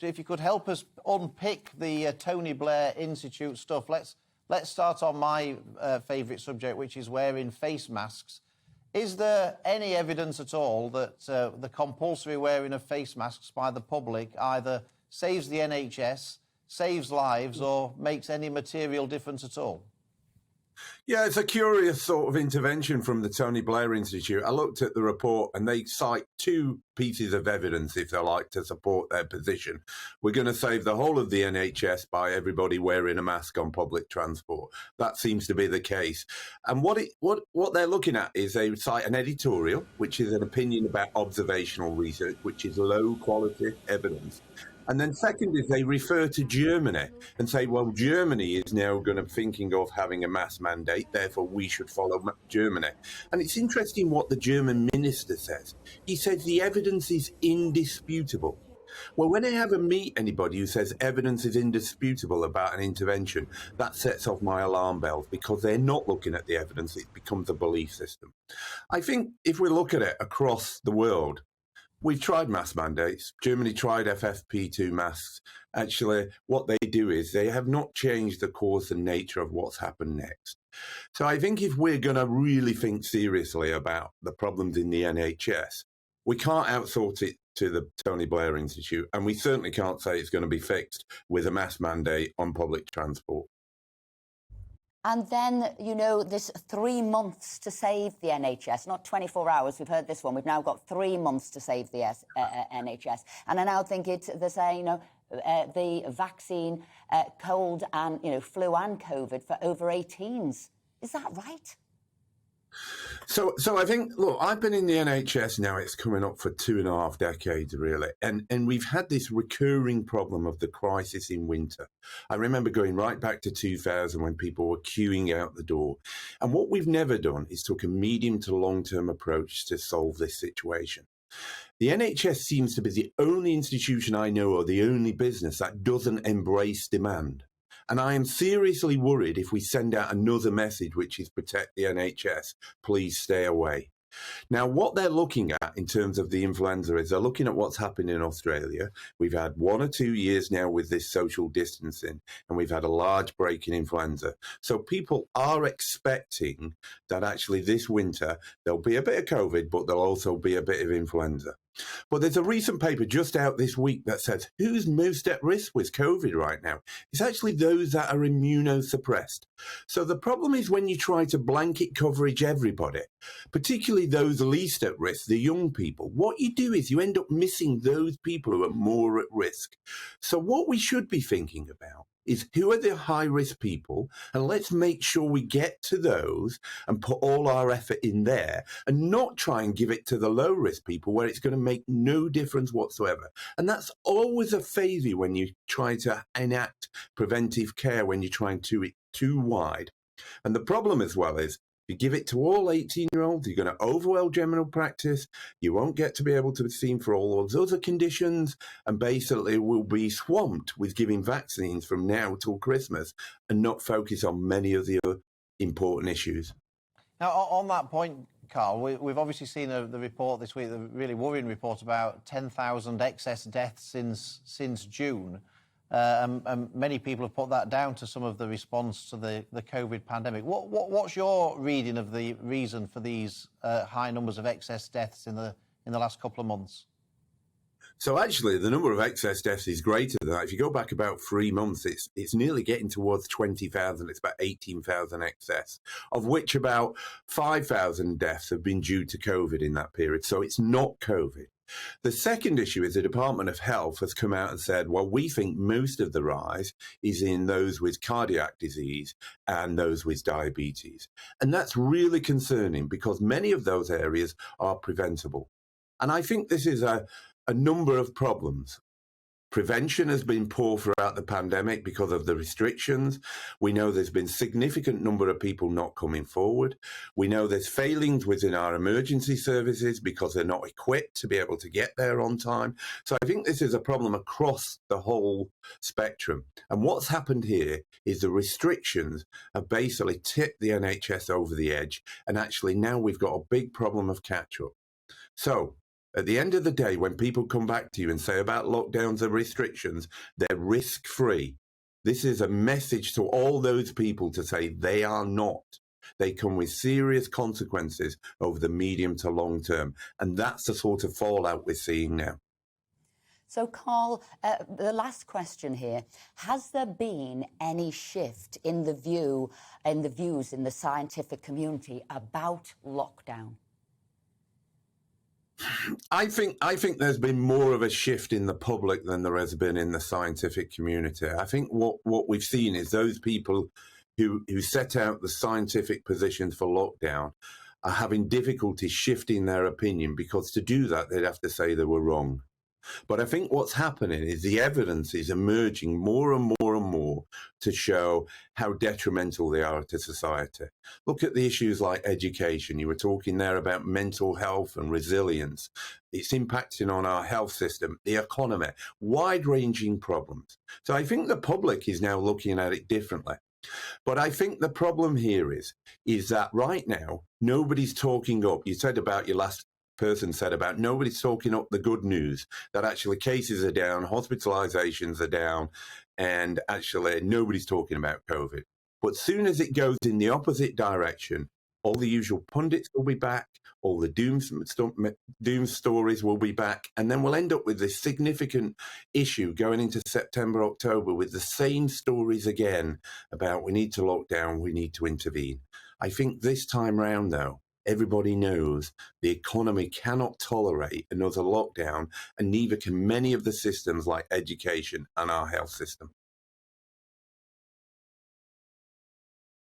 if you could help us unpick the Tony Blair Institute stuff. Let's start on my favourite subject, which is wearing face masks. Is there any evidence at all that the compulsory wearing of face masks by the public either saves the NHS, saves lives, or makes any material difference at all? Yeah, it's a curious sort of intervention from the Tony Blair Institute. I looked at the report and they cite two pieces of evidence, if they like, to support their position. We're going to save the whole of the NHS by everybody wearing a mask on public transport. That seems to be the case. And what they're looking at is they cite an editorial, which is an opinion about observational research, which is low quality evidence. And then second is they refer to Germany and say, well, Germany is now going to thinking of having a mask mandate, therefore we should follow Germany. And it's interesting what the German minister says. He says the evidence is indisputable. Well, when I ever meet anybody who says evidence is indisputable about an intervention, that sets off my alarm bells because they're not looking at the evidence. It becomes a belief system. I think if we look at it across the world, we've tried mask mandates. Germany tried FFP2 masks. Actually, what they do is they have not changed the course and nature of what's happened next. So I think if we're going to really think seriously about the problems in the NHS, we can't outsource it to the Tony Blair Institute, and we certainly can't say it's going to be fixed with a mask mandate on public transport. And then, you know, this 3 months to save the NHS, not 24 hours. We've heard this one. We've now got 3 months to save the NHS. And I now think they're saying, you know, the vaccine, cold and, you know, flu and COVID for over 18s. Is that right? So I think, look, I've been in the NHS now, it's coming up for 2.5 decades, really. And we've had this recurring problem of the crisis in winter. I remember going right back to 2000 when people were queuing out the door. And what we've never done is took a medium to long-term approach to solve this situation. The NHS seems to be the only institution I know, or the only business that doesn't embrace demand. And I am seriously worried if we send out another message, which is protect the NHS, please stay away. Now, what they're looking at in terms of the influenza is they're looking at what's happened in Australia. We've had 1 or 2 years now with this social distancing, and we've had a large break in influenza. So people are expecting that actually this winter there'll be a bit of COVID, but there'll also be a bit of influenza. But there's a recent paper just out this week that says who's most at risk with COVID right now? It's actually those that are immunosuppressed. So the problem is when you try to blanket coverage everybody, particularly those least at risk, the young people, what you do is you end up missing those people who are more at risk. So what we should be thinking about is who are the high-risk people, and let's make sure we get to those and put all our effort in there and not try and give it to the low-risk people where it's going to make no difference whatsoever. And that's always a failure when you try to enact preventive care, when you're trying to it too wide. And the problem as well is you give it to all 18-year-olds, you're going to overwhelm general practice, you won't get to be able to be seen for all those other conditions, and basically we'll be swamped with giving vaccines from now till Christmas and not focus on many of the other important issues. Now, on that point, Carl, we've obviously seen the report this week, the really worrying report about 10,000 excess deaths since June. And many people have put that down to some of the response to the COVID pandemic. What's your reading of the reason for these high numbers of excess deaths in the last couple of months? So actually, the number of excess deaths is greater than that. If you go back about 3 months, it's nearly getting towards 20,000. It's about 18,000 excess, of which about 5,000 deaths have been due to COVID in that period. So it's not COVID. The second issue is the Department of Health has come out and said, well, we think most of the rise is in those with cardiac disease and those with diabetes. And that's really concerning because many of those areas are preventable. And I think this is a number of problems. Prevention has been poor throughout the pandemic because of the restrictions. We know there's been a significant number of people not coming forward. We know there's failings within our emergency services because they're not equipped to be able to get there on time. So I think this is a problem across the whole spectrum. And what's happened here is the restrictions have basically tipped the NHS over the edge. And actually now we've got a big problem of catch-up. So At the end of the day, when people come back to you and say about lockdowns and restrictions, they're risk-free. This is a message to all those people to say they are not. They come with serious consequences over the medium to long term. And that's the sort of fallout we're seeing now. So, Carl, the last question here. Has there been any shift in the views in the scientific community about lockdown? I think there's been more of a shift in the public than there has been in the scientific community. I think what we've seen is those people who set out the scientific positions for lockdown are having difficulty shifting their opinion, because to do that, they'd have to say they were wrong. But I think what's happening is the evidence is emerging more and more and more to show how detrimental they are to society. Look at the issues like education. You were talking there about mental health and resilience. It's impacting on our health system, the economy, wide-ranging problems. So I think the public is now looking at it differently. But I think the problem here is that right now, nobody's talking up. You said about your last person said about nobody's talking up the good news, that actually cases are down, hospitalizations are down, and actually nobody's talking about COVID. But soon as it goes in the opposite direction, all the usual pundits will be back, all the doom stories will be back, and then we'll end up with this significant issue going into September, October, with the same stories again about we need to lock down, we need to intervene. I think this time round, though, everybody knows the economy cannot tolerate another lockdown, and neither can many of the systems like education and our health system.